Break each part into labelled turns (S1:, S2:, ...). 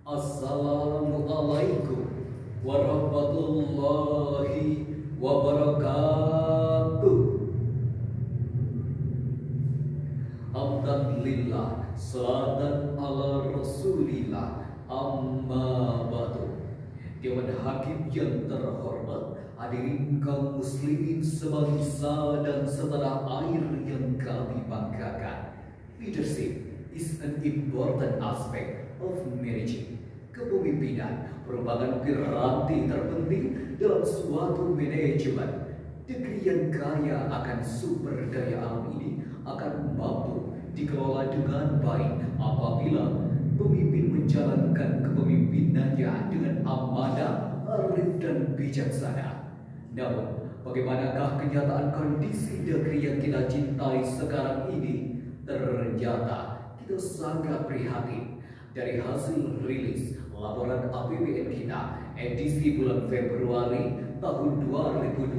S1: Assalamualaikum warahmatullahi wabarakatuh. Hamdan lillah, salatan ala rasulillah, amma ba'du. Dewan Hakim yang terhormat, hadirin kaum muslimin sebangsa dan setanah air yang kami banggakan. Leadership is an important aspect of managing. Kepemimpinan merupakan piranti terpenting dalam suatu manajemen. Negeri yang kaya akan sumber daya alam ini akan mampu dikelola dengan baik apabila pemimpin menjalankan kepemimpinannya dengan amanah, arif dan bijaksana. Namun, bagaimanakah kenyataan kondisi negeri yang kita cintai sekarang ini? Ternyata kita sangat prihatin. Dari hasil rilis laporan APBN kita edisi bulan Februari tahun 2024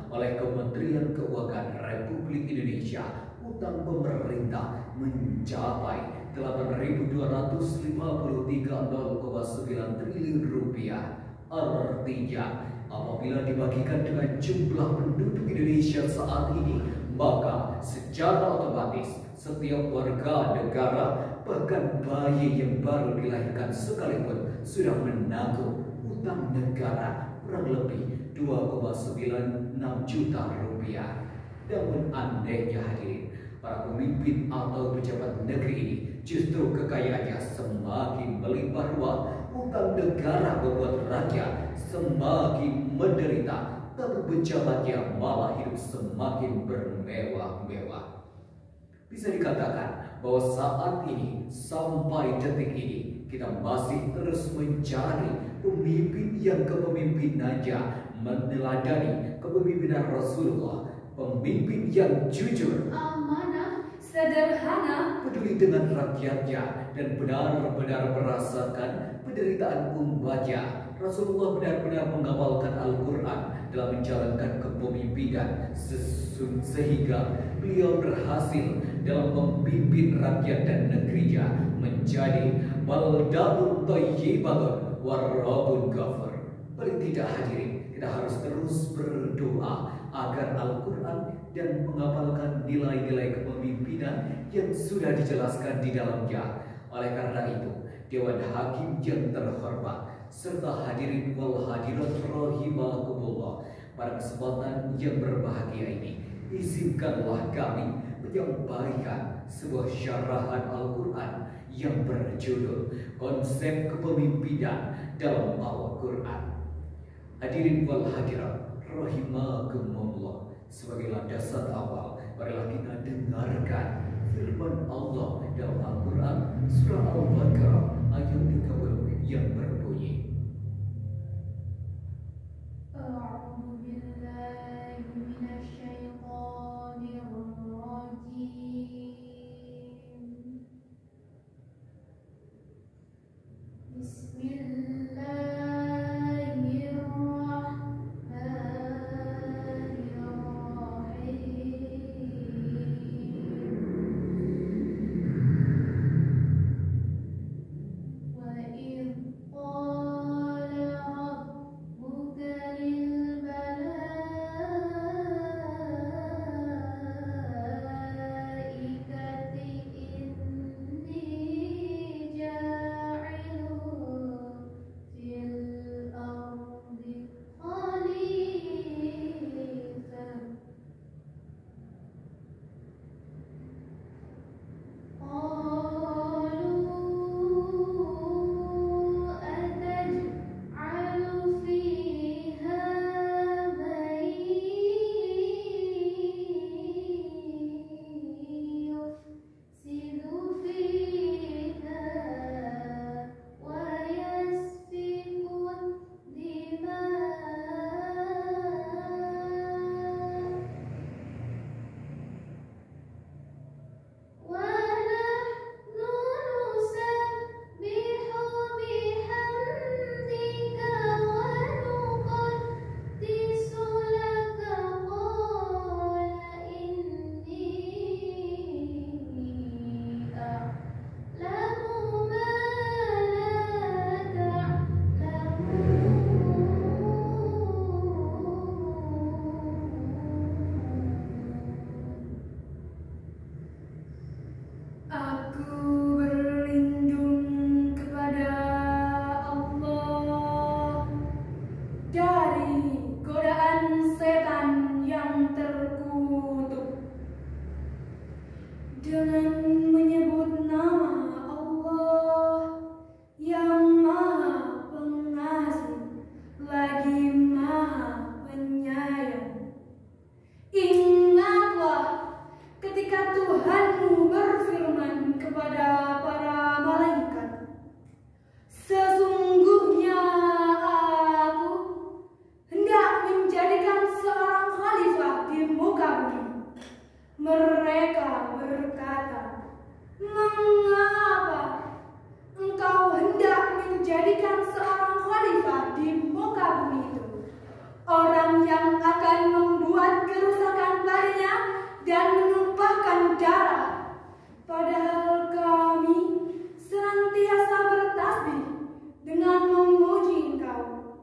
S1: oleh Kementerian Keuangan Republik Indonesia, utang pemerintah mencapai 8.253,09 triliun rupiah. Artinya, apabila dibagikan dengan jumlah penduduk Indonesia saat ini, maka secara otomatis setiap warga negara, bahkan bayi yang baru dilahirkan sekalipun, sudah menanggung utang negara kurang lebih 2,96 juta rupiah. Namun anehnya hadirin, para pemimpin atau pejabat negeri ini justru kekayaannya semakin melimpah ruah, utang negara membuat rakyat semakin menderita, tapi pejabatnya malah hidup semakin bermewah-mewah. Bisa dikatakan bahwa saat ini, sampai detik ini, kita masih terus mencari pemimpin yang kepemimpinannya meneladani kepemimpinan Rasulullah, pemimpin yang jujur,
S2: amanah, sederhana,
S1: peduli dengan rakyatnya, dan benar-benar merasakan penderitaan umatnya. Rasulullah benar-benar menghafalkan Al-Quran dalam menjalankan kepemimpinan sehingga beliau berhasil dalam memimpin rakyat dan negerinya menjadi baldatun thayyibatun warabun ghafur. Paling tidak hadirin, kita harus terus berdoa agar Al-Quran dan menghafalkan nilai-nilai kepemimpinan yang sudah dijelaskan di dalamnya. Oleh karena itu, Dewan Hakim yang terhormat serta hadirin wal hadirat rahimakumullah, pada kesempatan yang berbahagia ini, izinkanlah kami menyampaikan sebuah syarahan Al-Quran yang berjudul Konsep Kepemimpinan dalam Al-Quran. Hadirin wal hadirat rahimakumullah, sebagai landasan awal, marilah kita dengarkan firman Allah dalam Al-Quran surah Al-Baqarah ayat 30 yang berbunyi,
S2: A'udzu billahi minasyaitonir rajim.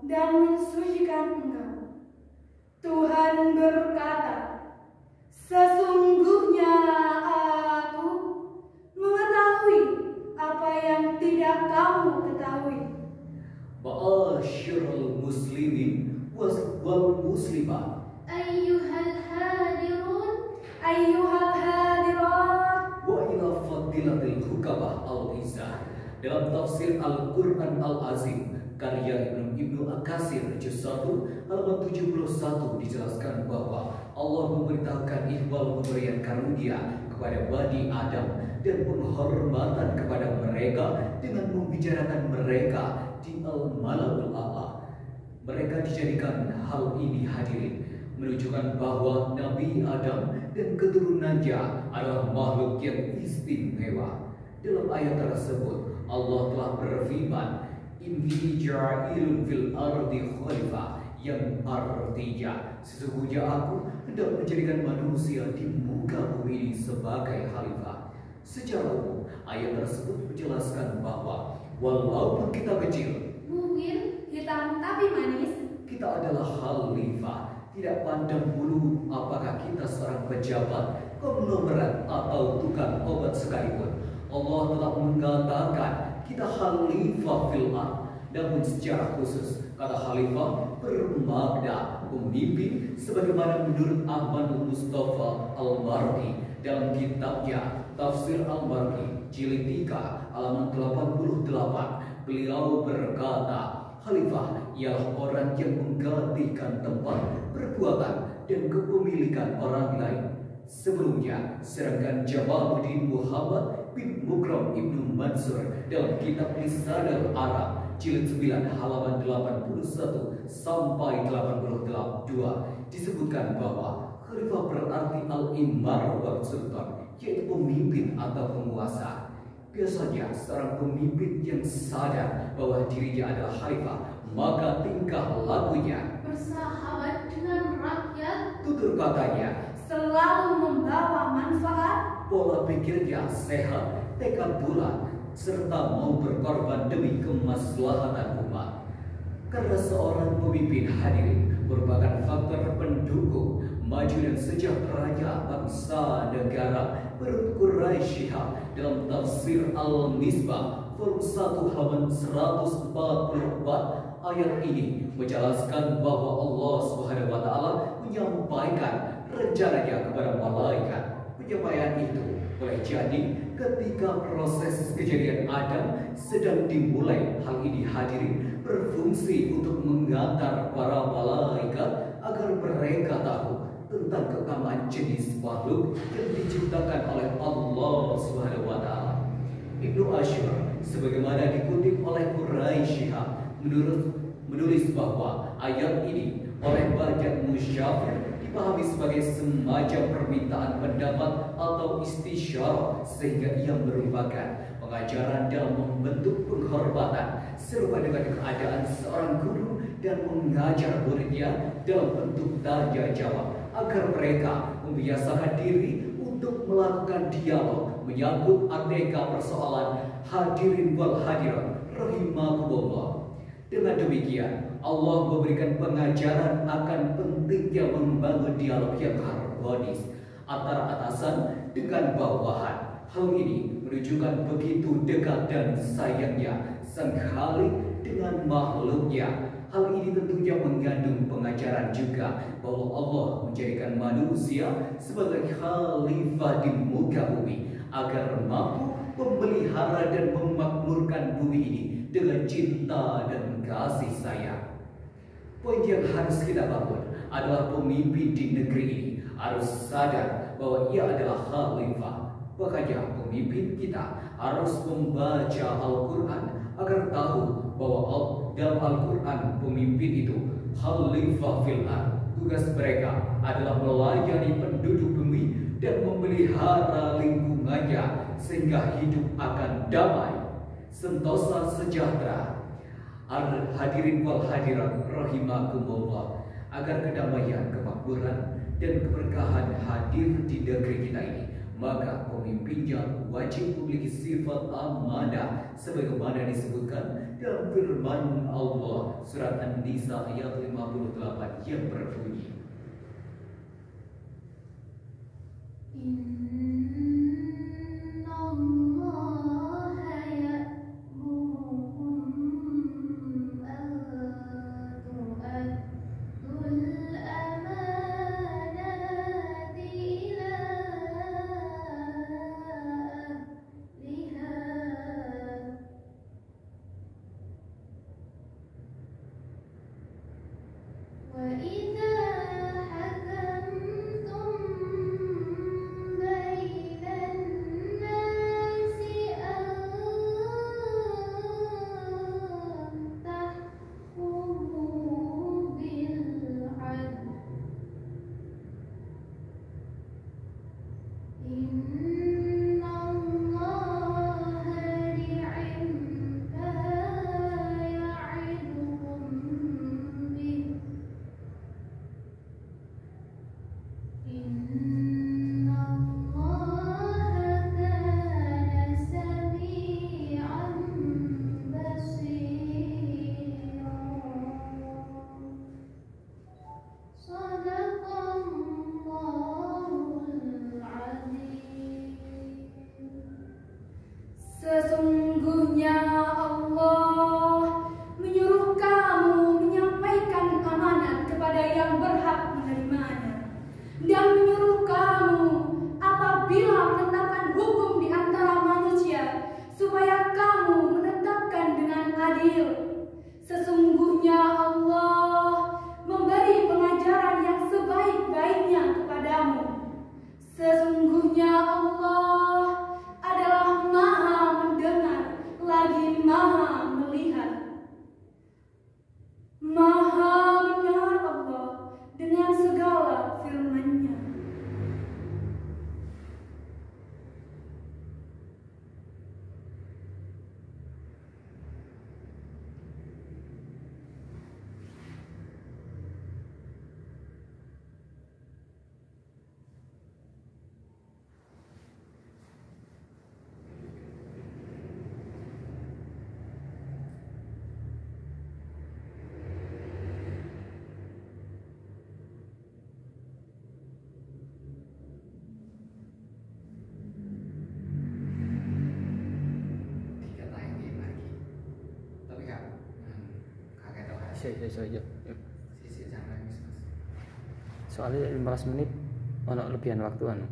S2: dan mensucikan Engkau. Tuhan berkata, sesungguhnya Aku mengetahui apa yang tidak kamu ketahui.
S1: Ma'asyiral muslimin wal muslimat.
S2: Ayyuhal hadirat.
S1: Wa ila fadilatil hukabah al-izzah. Dalam tafsir Al-Quran Al-Azim karya Ibnu Akasir juz 1 halaman 71 dijelaskan bahwa Allah memerintahkan ihwal pemberian karunia kepada Bani Adam dan penghormatan kepada mereka dengan membicarakan mereka di Al-Mala'ul A'la. Mereka dijadikan hal ini hadirin menunjukkan bahwa Nabi Adam dan keturunannya adalah makhluk yang istimewa. Dalam ayat tersebut Allah telah berfirman, Inni ja'ilun fil ardi khalifah, yang artinya sesungguhnya Aku hendak menjadikan manusia di muka bumi ini sebagai khalifah. Secara umum ayat tersebut menjelaskan bahwa walaupun kita kecil,
S2: Mungil, hitam tapi manis,
S1: kita adalah khalifah. Tidak pandang bulu apakah kita seorang pejabat, konglomerat atau tukang obat sekalipun. Allah telah mengatakan kita khalifah fil ard. Namun secara khusus kata khalifah bermakna pemimpin sebagaimana menurut Ahmad Mustafa Al-Mardi dalam kitabnya Tafsir Al-Mardi jilid 3 halaman 88. Beliau berkata, khalifah ialah orang yang menggantikan tempat, perbuatan, dan kepemilikan orang lain. Sebelumnya, sedangkan Jamaluddin Muhammad bin Mukram Ibnu Mansur dalam kitab Lisanul Arab jilid 9 halaman 81 sampai 82 disebutkan bahwa khalifah berarti al-imar wal sultan, yaitu pemimpin atau penguasa. Biasanya seorang pemimpin yang sadar bahwa dirinya adalah khalifah, maka tingkah lakunya
S2: bersahabat dengan rakyat,
S1: tutur katanya
S2: selalu membawa manfaat,
S1: pola pikirnya sehat, tekad bulat, serta mau berkorban demi kemaslahatan umat. Karena seorang pemimpin hadirin merupakan faktor pendukung maju dan sejahteranya bangsa negara. Menurut Quraisy dalam tafsir Al-Misbah volume 1 halaman 144, ayat ini menjelaskan bahwa Allah Subhanahu wa taala menyampaikan rencananya kepada malaikat. Penyampaian itu boleh jadi ketika proses kejadian Adam sedang dimulai. Hal ini hadirin berfungsi untuk mengantar para malaikat agar mereka tahu tentang keutamaan jenis makhluk yang diciptakan oleh Allah Subhanahu wa taala. Ibnu Asyur sebagaimana dikutip oleh Quraisy menulis bahwa ayat ini oleh banyak musyafir dipahami sebagai semacam permintaan pendapat atau istisyarah, sehingga ia merupakan pengajaran dalam membentuk penghormatan serupa dengan keadaan seorang guru dan mengajar muridnya dalam bentuk tanya jawab agar mereka membiasakan diri untuk melakukan dialog menyangkut aneka persoalan. Hadirin wal hadirat rahimakumullah. Dengan demikian Allah memberikan pengajaran akan pentingnya membangun dialog yang harmonis antara atasan dengan bawahan. Hal ini menunjukkan begitu dekat dan sayangnya Sang Khalik dengan makhluknya. Hal ini tentunya mengandung pengajaran juga bahwa Allah menjadikan manusia sebagai khalifah di muka bumi agar mampu memelihara dan memakmurkan bumi ini dengan cinta dan kasih sayang. Poin yang harus kita bangun adalah pemimpin di negeri ini harus sadar bahwa ia adalah khalifah. Makanya pemimpin kita harus membaca Al-Quran agar tahu bahwa dalam Al-Quran pemimpin itu khalifah fil ard. Tugas mereka adalah melayani penduduk bumi dan memelihara lingkungannya sehingga hidup akan damai, sentosa, sejahtera. Hadirin wal hadirat rahimakumullah, agar kedamaian, kemakmuran, dan keberkahan hadir di negeri kita ini, maka pemimpinnya wajib memiliki sifat amanah sebagaimana disebutkan dalam firman Allah surat An-Nisa ayat 58 yang berbunyi,
S2: sesungguhnya Allah menyuruh kamu menyampaikan amanat kepada yang berhak menerimanya, dan menyuruh kamu apabila menetapkan hukum di antara manusia supaya kamu menetapkan dengan adil. Sesungguhnya Allah memberi pengajaran yang sebaik-baiknya kepadamu. Sesungguhnya Allah adalah Maha mendengar lagi Maha melihat. Maha benar Allah dengan segala firman-Nya.
S3: Iya.
S1: sisi sampai Mas.
S3: Soalnya 15 menit ono lebihan waktu anu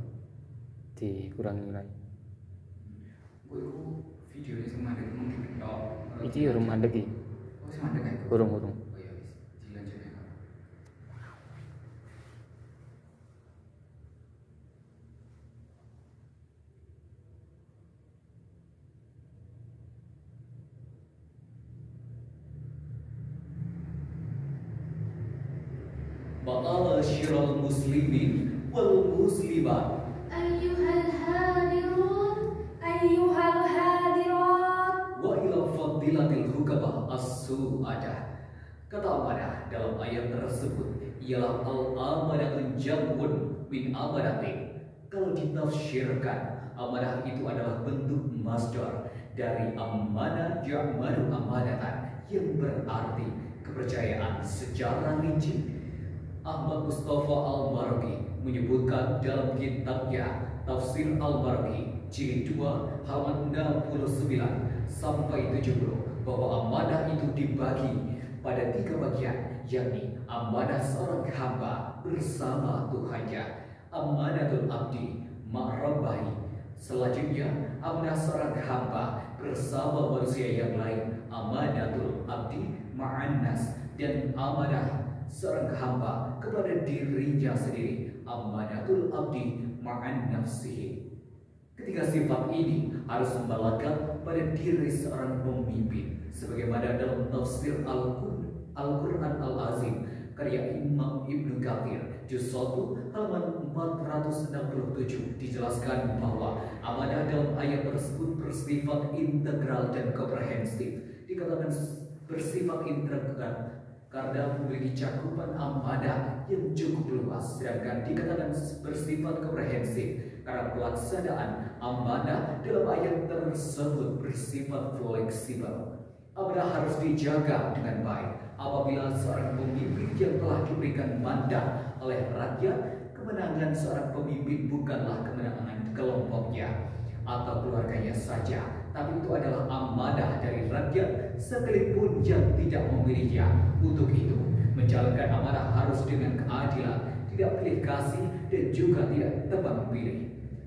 S3: dikurangi lagi.
S1: Gue videonya semua ada mungkin tok.
S3: Iki urung mandek iki.
S1: Oh, semua ada kayak.
S3: Urung.
S1: Oh ya wis, dilanjut ya. Batala syiral muslimin wal muslimat.
S2: Ayyuhal hadirun, ayyuhal hadirat.
S1: Wa ila fadilatil hukabah as-su'adah. Kata amanah dalam ayat tersebut ialah al-amanatun jam'un min amanatin. Kalau ditafsirkan, amanah itu adalah bentuk masdar dari amanah ya'manu amanatan, yang berarti kepercayaan secara rinci. Ahmad Mustafa Al-Maraghi menyebutkan dalam kitabnya Tafsir Al-Maraghi jilid 2 halaman 69 sampai 70 bahwa amanah itu dibagi pada 3 bagian, yakni amanah seorang hamba bersama Tuhannya, amanatul abdi ma'rabbahi. Selanjutnya amanah seorang hamba bersama manusia yang lain, amanatul abdi ma'annas, dan amanah seorang hamba kepada dirinya sendiri, amanatul abdi ma'an nafsihi. Ketiga sifat ini harus melekat pada diri seorang pemimpin, sebagaimana dalam tafsir Al-Quran Al-Azim karya Imam Ibnu Katsir juz 1 halaman 467 dijelaskan bahwa amanah dalam ayat tersebut bersifat integral dan komprehensif. Dikatakan bersifat integral karena memiliki cakupan amanah yang cukup luas, sedangkan dikatakan bersifat komprehensif karena pelaksanaan amanah dalam ayat tersebut bersifat fleksibel. Amanah harus dijaga dengan baik. Apabila seorang pemimpin yang telah diberikan mandat oleh rakyat, kemenangan seorang pemimpin bukanlah kemenangan kelompoknya atau keluarganya saja, tapi itu adalah amanah dari rakyat sekalipun yang tidak memilihnya. Untuk itu, menjalankan amanah harus dengan keadilan, tidak pilih kasih dan juga tidak tebang pilih.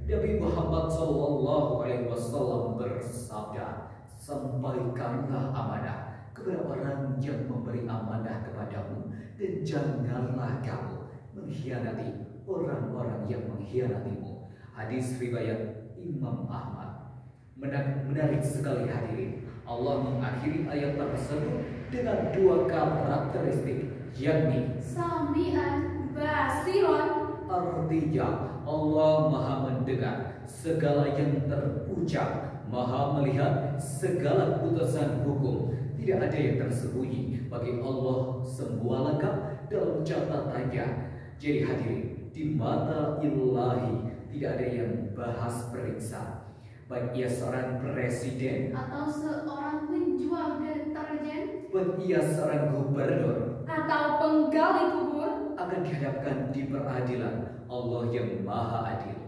S1: Nabi Muhammad SAW bersabda, sampaikanlah amanah kepada orang yang memberi amanah kepadamu, dan janganlah kamu mengkhianati orang-orang yang mengkhianatimu. Hadis riwayat Imam Ahmad. Menarik sekali hadirin, Allah mengakhiri ayat tersebut dengan dua karakteristik, yakni
S2: Sami'an basiron.
S1: artinya Allah Maha mendengar segala yang terucap, Maha melihat segala putusan hukum. Tidak ada yang tersembunyi bagi Allah, semua lengkap dalam catatannya. Jadi hadirin, di mata ilahi tidak ada yang bahas periksa. Baik ia seorang presiden,
S2: Atau seorang penjual deterjen,
S1: baik ia seorang gubernur,
S2: atau penggali kubur.
S1: akan dihadapkan di peradilan Allah yang Maha Adil.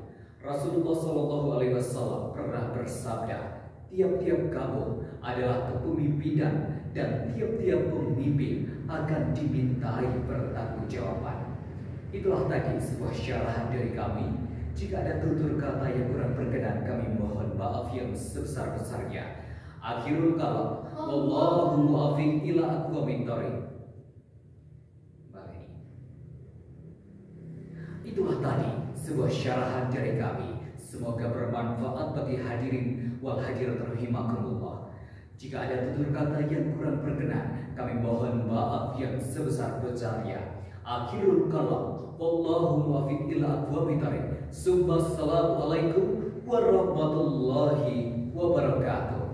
S1: Rasulullah SAW pernah bersabda, tiap-tiap kaum adalah kepemimpinan dan tiap-tiap pemimpin akan dimintai pertanggungjawaban. Itulah tadi sebuah syarahan dari kami. Jika ada tutur kata yang kurang berkenan, kami mohon maaf yang sebesar-besarnya. Akhirul kalam, wallahu muwaffiq ila aqwamit thoriq. Itulah tadi sebuah syarahan dari kami. Semoga bermanfaat bagi hadirin wal hadirat rahimakumullah. Jika ada tutur kata yang kurang berkenan, kami mohon maaf yang sebesar-besarnya. Akhirul kalam, wallahu muwaffiq ila aqwamit thoriq. Assalamualaikum warahmatullahi wabarakatuh.